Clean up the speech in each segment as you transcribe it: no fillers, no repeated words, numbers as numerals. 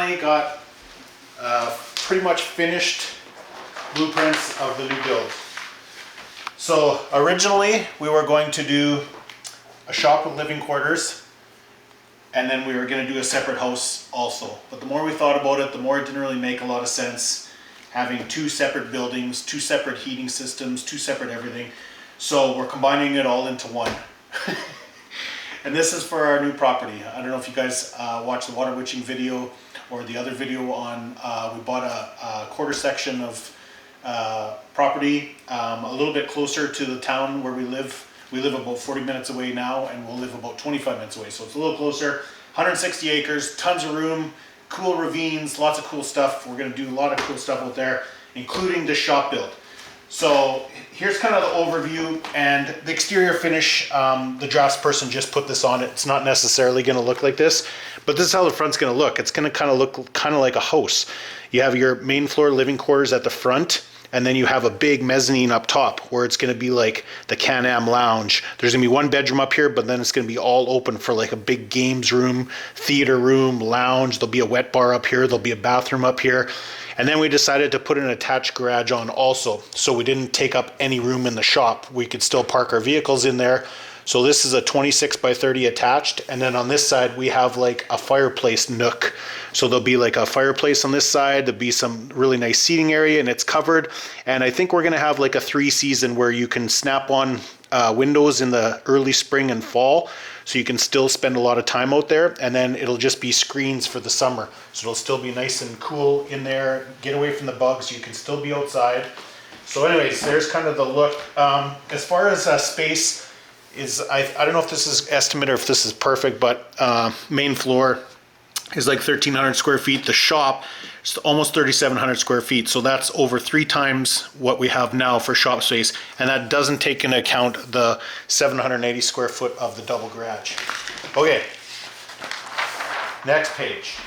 finally got pretty much finished blueprints of the new build. So originally we were going to do a shop with living quarters, and then we were going to do a separate house also. But the more we thought about it, the more it didn't really make a lot of sense having two separate buildings, two separate heating systems, two separate everything. So we're combining it all into one. And this is for our new property. I don't know if you guys watched the water witching video or the other video on, we bought a quarter section of property a little bit closer to the town where we live. We live about 40 minutes away now, and we'll live about 25 minutes away. So it's a little closer. 160 acres, tons of room, cool ravines, lots of cool stuff. We're gonna do a lot of cool stuff out there, including the shop build. So here's kind of the overview and the exterior finish. The drafts person just put this on it. It's not necessarily gonna look like this, but this is how the front's gonna look. It's gonna kind of look kind of like a house. You have your main floor living quarters at the front, and then you have a big mezzanine up top where it's going to be like the Can-Am lounge. There's going to be one bedroom up here, but then it's going to be all open for like a big games room, theater room, lounge. There'll be a wet bar up here. There'll be a bathroom up here. And then we decided to put an attached garage on also, so we didn't take up any room in the shop. We could still park our vehicles in there. So this is a 26 by 30 attached, and then on this side we have like a fireplace nook. So there'll be like a fireplace on this side, there'll be some really nice seating area, and it's covered. And I think we're gonna have like a 3-season where you can snap on windows in the early spring and fall, so you can still spend a lot of time out there, and then it'll just be screens for the summer. So it'll still be nice and cool in there, get away from the bugs, you can still be outside. So anyways, there's kind of the look. As far as space, I don't know if this is estimate or if this is perfect, but main floor is like 1,300 square feet. The shop is almost 3,700 square feet. So that's over 3 times what we have now for shop space. And that doesn't take into account the 780 square foot of the double garage. Okay, next page.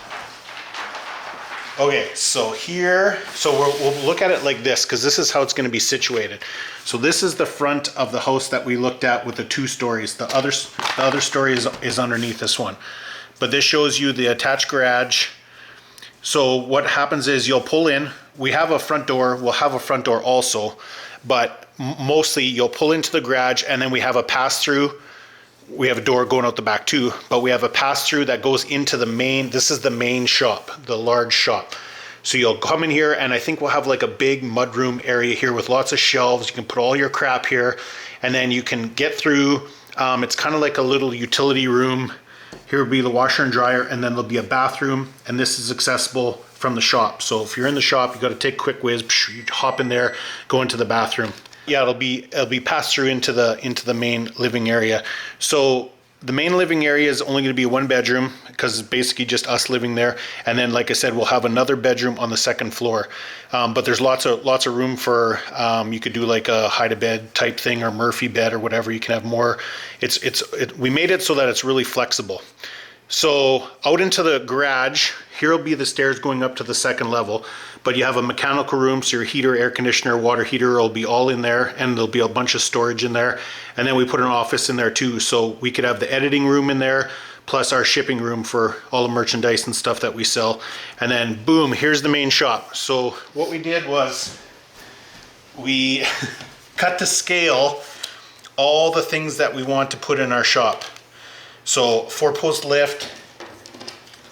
Okay, so here, we'll look at it like this, because this is how it's going to be situated. So this is the front of the house that we looked at with the 2 stories. The other story is underneath this one. But this shows you the attached garage. So what happens is you'll pull in. We have a front door. We'll have a front door also. But mostly you'll pull into the garage, and then we have a pass-through. We have a door going out the back too, but we have a pass-through that goes into the main. This is the main shop, the large shop. So you'll come in here, and I think we'll have like a big mudroom area here with lots of shelves. You can put all your crap here, and then you can get through. It's kind of like a little utility room. Here will be the washer and dryer, and then there'll be a bathroom, and this is accessible from the shop. So if you're in the shop, you got to take quick whiz, you hop in there, go into the bathroom. Yeah, it'll be passed through into the main living area. So the main living area is only going to be 1 bedroom, because it's basically just us living there. And then, like I said, we'll have another bedroom on the 2nd floor. But there's lots of room for you could do like a hide-a-bed type thing, or Murphy bed, or whatever. You can have more. We made it so that it's really flexible. So out into the garage, here will be the stairs going up to the 2nd level, but you have a mechanical room, so your heater, air conditioner, water heater will be all in there, and there'll be a bunch of storage in there. And then we put an office in there too, so we could have the editing room in there, plus our shipping room for all the merchandise and stuff that we sell. And then boom, here's the main shop. So what we did was we cut to scale all the things that we want to put in our shop. So 4-post lift,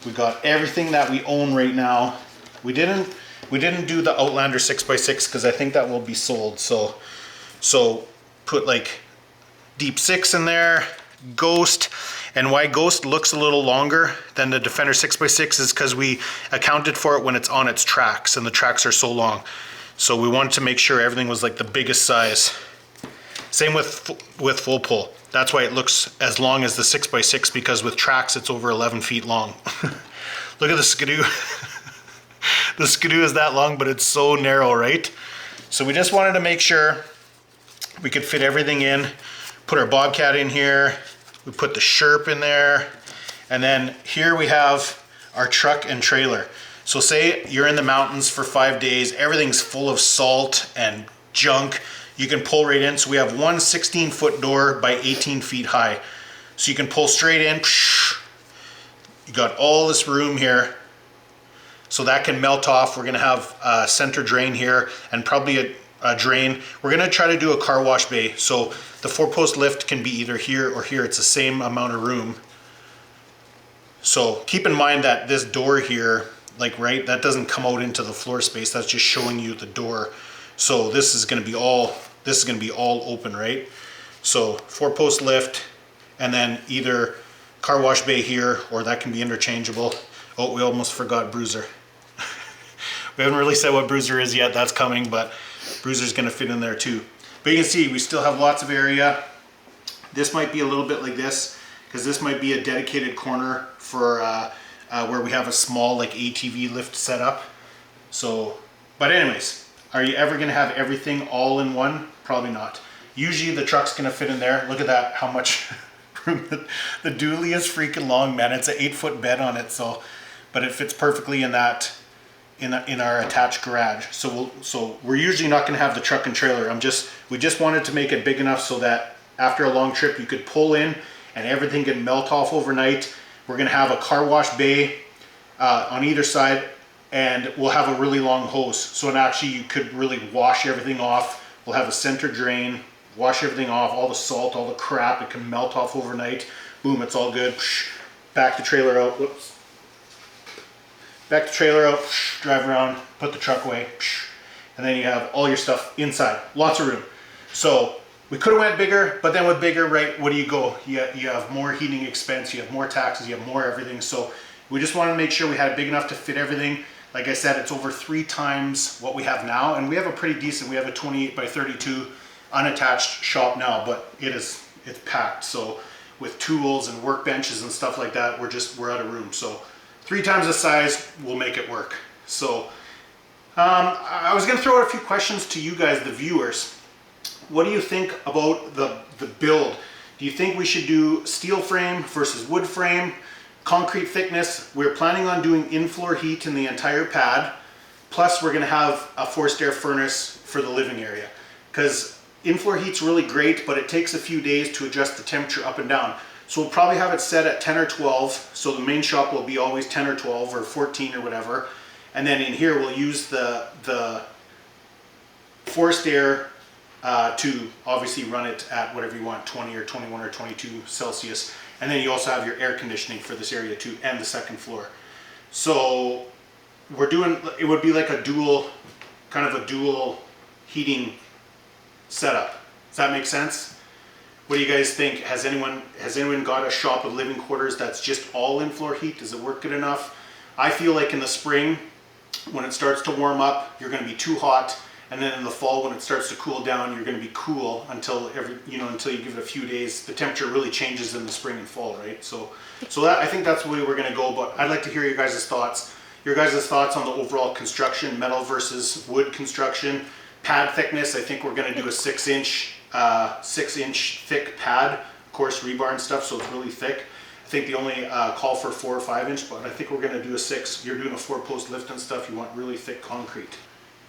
we got everything that we own right now. We didn't do the Outlander 6x6 because I think that will be sold. So put like Deep 6 in there, Ghost. And why Ghost looks a little longer than the Defender 6x6 is because we accounted for it when it's on its tracks, and the tracks are so long. So we wanted to make sure everything was like the biggest size. Same with full pull. That's why it looks as long as the 6x6, because with tracks it's over 11 feet long. Look at the skidoo. The skidoo is that long, but it's so narrow, right? So we just wanted to make sure we could fit everything in. Put our Bobcat in here. We put the Sherp in there. And then here we have our truck and trailer. So say you're in the mountains for 5 days, everything's full of salt and junk. You can pull right in. So we have one 16-foot door by 18 feet high. So you can pull straight in. You got all this room here. So that can melt off. We're gonna have a center drain here and probably a drain. We're gonna try to do a car wash bay. So the 4-post lift can be either here or here. It's the same amount of room. So keep in mind that this door here, like that doesn't come out into the floor space. That's just showing you the door. So this is gonna be all open, right? So 4-post lift, and then either car wash bay here, or that can be interchangeable. Oh, we almost forgot Bruiser. We haven't really said what Bruiser is yet. That's coming, but Bruiser's gonna fit in there too. But you can see we still have lots of area. This might be a little bit like this, because this might be a dedicated corner for where we have a small like ATV lift set up. So, but anyways, are you ever gonna have everything all in one? Probably not. Usually the truck's gonna fit in there. Look at that, how much room. The dually is freaking long, man. It's an 8-foot bed on it, so, but it fits perfectly in that, in our attached garage. So we're usually not gonna have the truck and trailer. We just wanted to make it big enough so that after a long trip you could pull in and everything can melt off overnight. We're gonna have a car wash bay on either side, and we'll have a really long hose. So actually you could really wash everything off. We'll have a center drain, wash everything off, all the salt, all the crap, it can melt off overnight. Boom, it's all good. Back the trailer out, whoops. Back the trailer out, drive around, put the truck away, and then you have all your stuff inside. Lots of room. So we could have went bigger, but then with bigger, right, what do you go? You have more heating expense, you have more taxes, you have more everything. So we just wanted to make sure we had it big enough to fit everything. Like I said, it's over 3 times what we have now, and we have a pretty decent, we have a 28 by 32 unattached shop now, but it's packed. So with tools and workbenches and stuff like that, we're out of room. So 3 times the size will make it work. So I was gonna throw out a few questions to you guys, the viewers. What do you think about the build? Do you think we should do steel frame versus wood frame? Concrete thickness? We're planning on doing in-floor heat in the entire pad. Plus we're gonna have a forced air furnace for the living area. Because in-floor heat's really great, but it takes a few days to adjust the temperature up and down. So we'll probably have it set at 10 or 12. So the main shop will be always 10 or 12 or 14 or whatever. And then in here we'll use the forced air to obviously run it at whatever you want, 20 or 21 or 22 Celsius. And then you also have your air conditioning for this area too, and the second floor. So we're doing, it would be like a dual, kind of a dual heating setup. Does that make sense? What do you guys think? Has anyone got a shop with living quarters that's just all in-floor heat? Does it work good enough? I feel like in the spring, when it starts to warm up, you're gonna be too hot. And then in the fall, when it starts to cool down, you're going to be cool until until you give it a few days. The temperature really changes in the spring and fall, right? So that, I think that's the way we're going to go. But I'd like to hear your guys' thoughts. Your guys' thoughts on the overall construction, metal versus wood construction, pad thickness. I think we're going to do a 6-inch thick pad. Of course, rebar and stuff, so it's really thick. I think the only call for 4 or 5 inch, but I think we're going to do a 6. You're doing a 4-post lift and stuff. You want really thick concrete.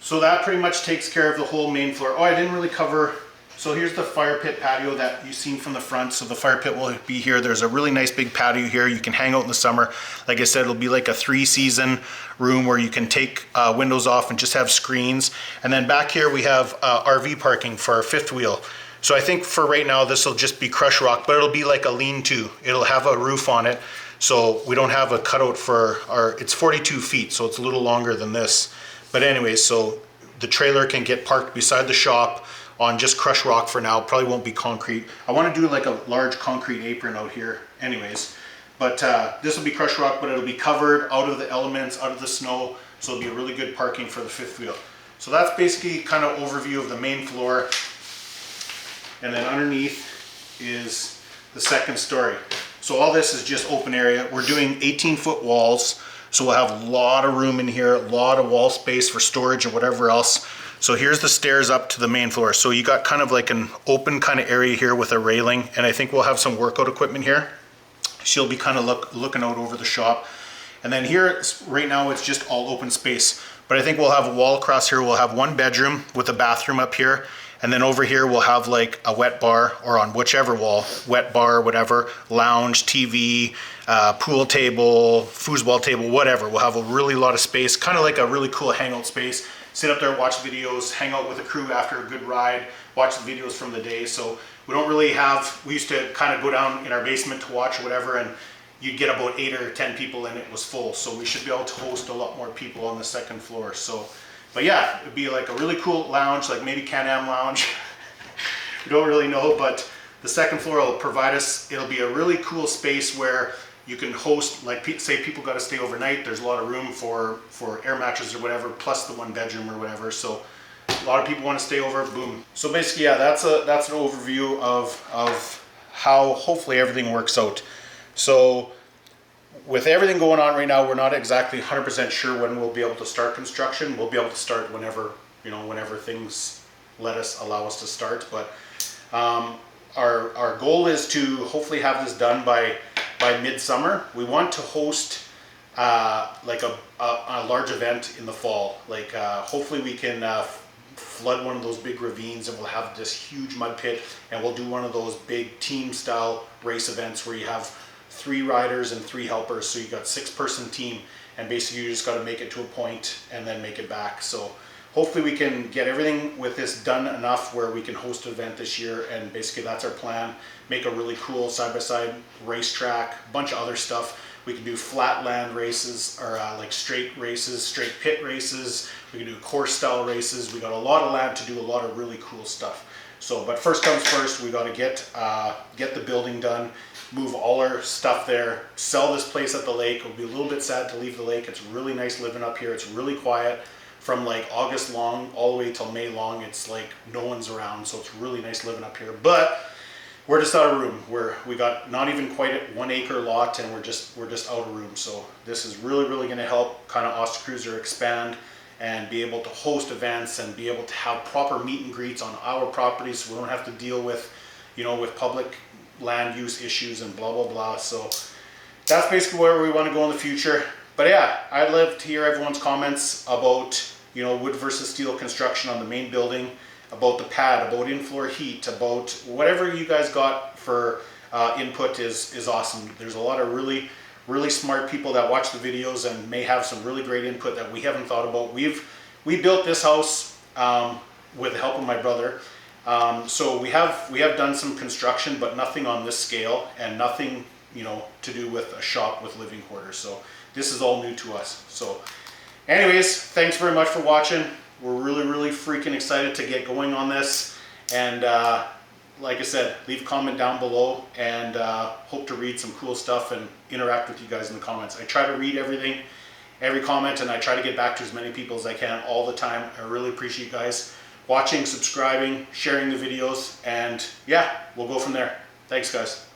So that pretty much takes care of the whole main floor. Oh, I didn't really cover, so here's the fire pit patio that you've seen from the front. So the fire pit will be here. There's a really nice big patio here. You can hang out in the summer. Like I said, it'll be like a 3-season room where you can take windows off and just have screens. And then back here we have RV parking for our 5th wheel. So I think for right now, this will just be crushed rock, but it'll be like a lean-to. It'll have a roof on it. So we don't have a cutout for it's 42 feet, so it's a little longer than this. But anyways, so the trailer can get parked beside the shop on just crushed rock for now. Probably won't be concrete. I want to do like a large concrete apron out here anyways. But this will be crushed rock, but it'll be covered out of the elements, out of the snow. So it'll be a really good parking for the 5th wheel. So that's basically kind of overview of the main floor. And then underneath is the 2nd story. So all this is just open area. We're doing 18-foot walls. So we'll have a lot of room in here, a lot of wall space for storage or whatever else. So here's the stairs up to the main floor. So you got kind of like an open kind of area here with a railing, and I think we'll have some workout equipment here. She'll be kind of looking out over the shop. And then here, right now, it's just all open space. But I think we'll have a wall across here. We'll have 1 bedroom with a bathroom up here. And then over here we'll have like a wet bar, or on whichever wall, wet bar, whatever, lounge, TV, pool table, foosball table, whatever. We'll have a really lot of space, kind of like a really cool hangout space. Sit up there, watch videos, hang out with the crew after a good ride, watch the videos from the day. So we don't really have, we used to kind of go down in our basement to watch or whatever, and you'd get about 8 or 10 people and it was full. So we should be able to host a lot more people on the second floor. So, but yeah, it'd be like a really cool lounge, like maybe Can-Am lounge. We don't really know, but the second floor will provide us, it'll be a really cool space where you can host, like say people got to stay overnight, there's a lot of room for air mattresses or whatever, plus the 1 bedroom or whatever. So a lot of people want to stay over, boom. So basically, yeah, that's an overview of how hopefully everything works out. So with everything going on right now, we're not exactly 100% sure when we'll be able to start construction. We'll be able to start whenever, you know, whenever things allow us to start. But our goal is to hopefully have this done by midsummer. We want to host like a large event in the fall. Like hopefully we can flood one of those big ravines, and we'll have this huge mud pit, and we'll do one of those big team style race events where you have 3 riders and 3 helpers. So you got 6-person team, and basically you just got to make it to a point and then make it back. So hopefully we can get everything with this done enough where we can host an event this year, and basically that's our plan. Make a really cool side-by-side racetrack, a bunch of other stuff. We can do flatland races, or like straight races, straight pit races. We can do course style races. We got a lot of land to do a lot of really cool stuff. So, but first comes first, we got to get the building done, move all our stuff there, sell this place at the lake. It'll be a little bit sad to leave the lake. It's really nice living up here. It's really quiet. From like August long all the way till May long, it's like no one's around, so it's really nice living up here. But we're just out of room. We got not even quite a 1 acre lot, and we're just out of room. So this is really going to help kind of Ostacruiser expand and be able to host events and be able to have proper meet and greets on our property, so we don't have to deal with, you know, with public land use issues and blah blah blah. So that's basically where we want to go in the future. But yeah, I'd love to hear everyone's comments about, you know, wood versus steel construction on the main building, about the pad, about in-floor heat, about whatever you guys got for input is awesome. There's a lot of really smart people that watch the videos and may have some really great input that we haven't thought about. We built this house with the help of my brother. So we have done some construction, but nothing on this scale, and nothing, you know, to do with a shop with living quarters. So this is all new to us. So anyways, thanks very much for watching. We're really freaking excited to get going on this. And like I said, leave a comment down below, and hope to read some cool stuff and interact with you guys in the comments. I try to read everything, every comment, and I try to get back to as many people as I can all the time. I really appreciate you guys watching, subscribing, sharing the videos, and yeah, we'll go from there. Thanks, guys.